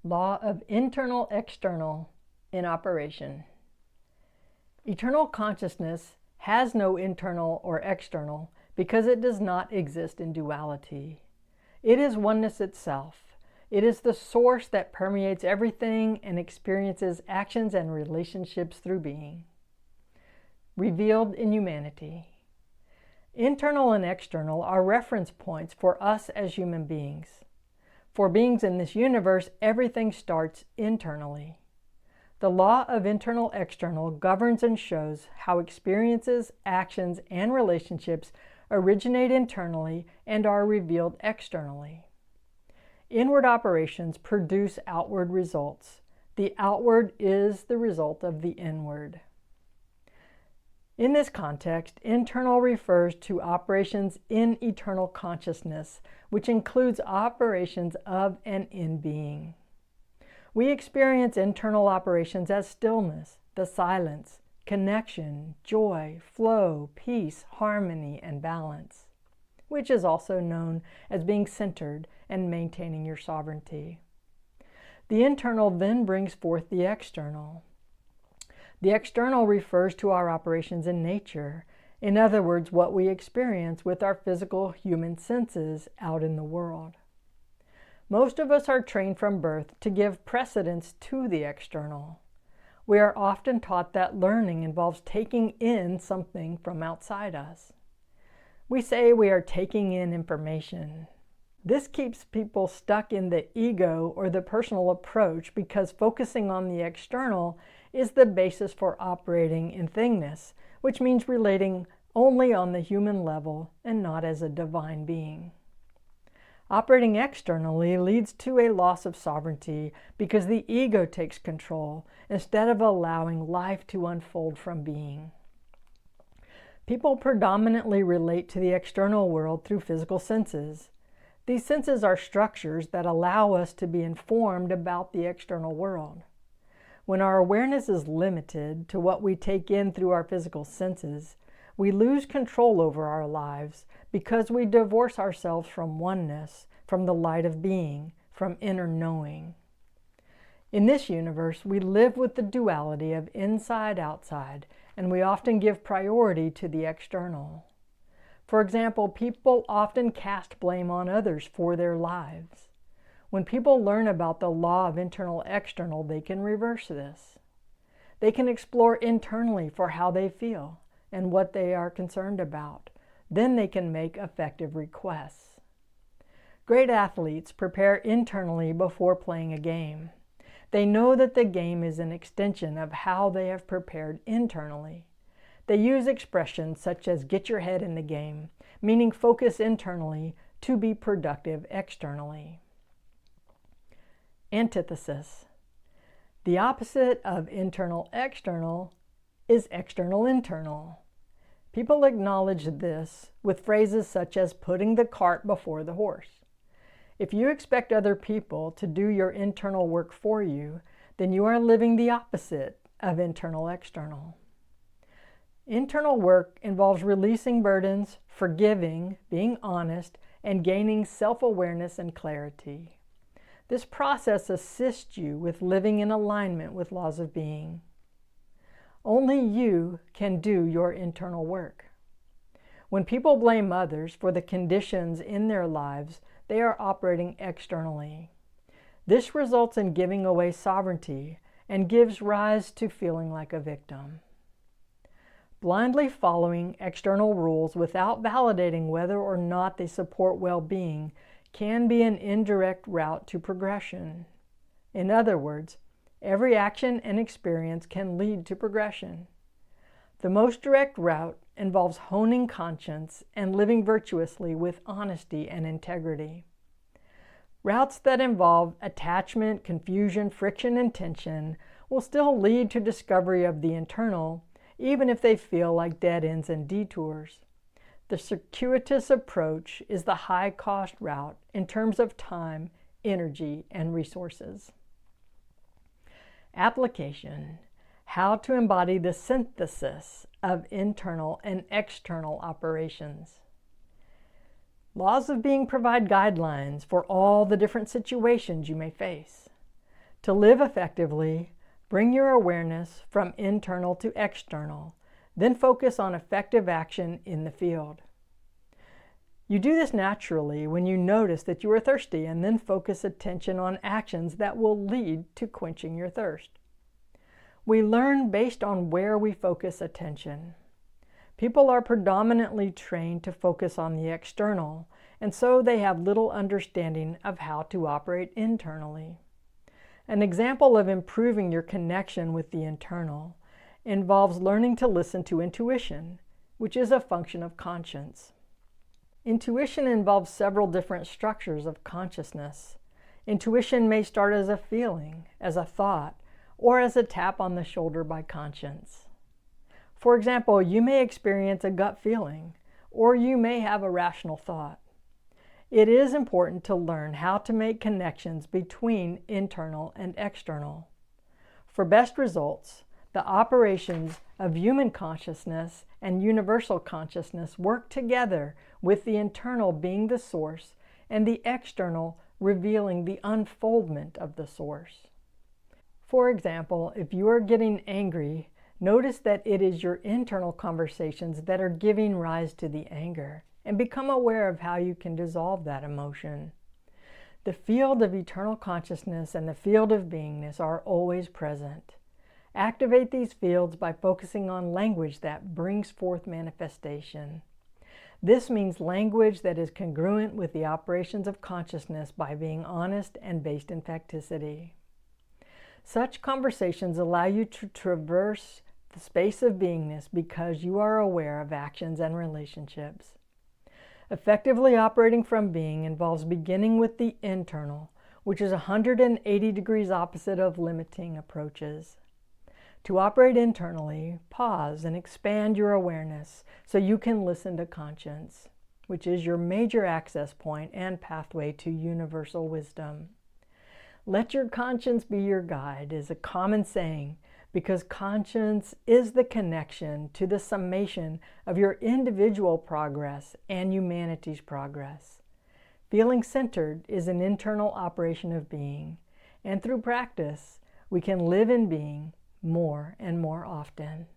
Law of internal-external in operation. Eternal consciousness has no internal or external because it does not exist in duality. It is oneness itself. It is the source that permeates everything and experiences actions and relationships through being. Revealed in humanity. Internal and external are reference points for us as human beings. For beings in this universe, everything starts internally. The law of internal-external governs and shows how experiences, actions, and relationships originate internally and are revealed externally. Inward operations produce outward results. The outward is the result of the inward. In this context, internal refers to operations in eternal consciousness, which includes operations of and in being. We experience internal operations as stillness, the silence, connection, joy, flow, peace, harmony, and balance, which is also known as being centered and maintaining your sovereignty. The internal then brings forth the external. The external refers to our operations in nature, in other words, what we experience with our physical human senses out in the world. Most of us are trained from birth to give precedence to the external. We are often taught that learning involves taking in something from outside us. We say we are taking in information. This keeps people stuck in the ego or the personal approach because focusing on the external is the basis for operating in thingness, which means relating only on the human level and not as a divine being. Operating externally leads to a loss of sovereignty because the ego takes control instead of allowing life to unfold from being. People predominantly relate to the external world through physical senses. These senses are structures that allow us to be informed about the external world. When our awareness is limited to what we take in through our physical senses, we lose control over our lives because we divorce ourselves from oneness, from the light of being, from inner knowing. In this universe, we live with the duality of inside-outside, and we often give priority to the external. For example, people often cast blame on others for their lives. When people learn about the law of internal-external, they can reverse this. They can explore internally for how they feel and what they are concerned about. Then they can make effective requests. Great athletes prepare internally before playing a game. They know that the game is an extension of how they have prepared internally. They use expressions such as "get your head in the game," meaning focus internally to be productive externally. Antithesis. The opposite of internal-external is external-internal. People acknowledge this with phrases such as putting the cart before the horse. If you expect other people to do your internal work for you, then you are living the opposite of internal-external. Internal work involves releasing burdens, forgiving, being honest, and gaining self-awareness and clarity. This process assists you with living in alignment with laws of being. Only you can do your internal work. When people blame others for the conditions in their lives, they are operating externally. This results in giving away sovereignty and gives rise to feeling like a victim. Blindly following external rules without validating whether or not they support well-being can be an indirect route to progression. In other words, every action and experience can lead to progression. The most direct route involves honing conscience and living virtuously with honesty and integrity. Routes that involve attachment, confusion, friction, and tension will still lead to discovery of the internal, even if they feel like dead ends and detours. The circuitous approach is the high-cost route in terms of time, energy, and resources. Application: how to embody the synthesis of internal and external operations. Laws of being provide guidelines for all the different situations you may face. To live effectively, bring your awareness from internal to external, then focus on effective action in the field. You do this naturally when you notice that you are thirsty and then focus attention on actions that will lead to quenching your thirst. We learn based on where we focus attention. People are predominantly trained to focus on the external, and so they have little understanding of how to operate internally. An example of improving your connection with the internal involves learning to listen to intuition, which is a function of conscience. Intuition involves several different structures of consciousness. Intuition may start as a feeling, as a thought, or as a tap on the shoulder by conscience. For example, you may experience a gut feeling, or you may have a rational thought. It is important to learn how to make connections between internal and external. For best results, the operations of human consciousness and universal consciousness work together, with the internal being the source and the external revealing the unfoldment of the source. For example, if you are getting angry, notice that it is your internal conversations that are giving rise to the anger, and become aware of how you can dissolve that emotion. The field of eternal consciousness and the field of beingness are always present. Activate these fields by focusing on language that brings forth manifestation. This means language that is congruent with the operations of consciousness by being honest and based in facticity. Such conversations allow you to traverse the space of beingness because you are aware of actions and relationships. Effectively operating from being involves beginning with the internal, which is 180 degrees opposite of limiting approaches. To operate internally, pause and expand your awareness so you can listen to conscience, which is your major access point and pathway to universal wisdom. Let your conscience be your guide is a common saying, because conscience is the connection to the summation of your individual progress and humanity's progress. Feeling centered is an internal operation of being, and through practice, we can live in being more and more often.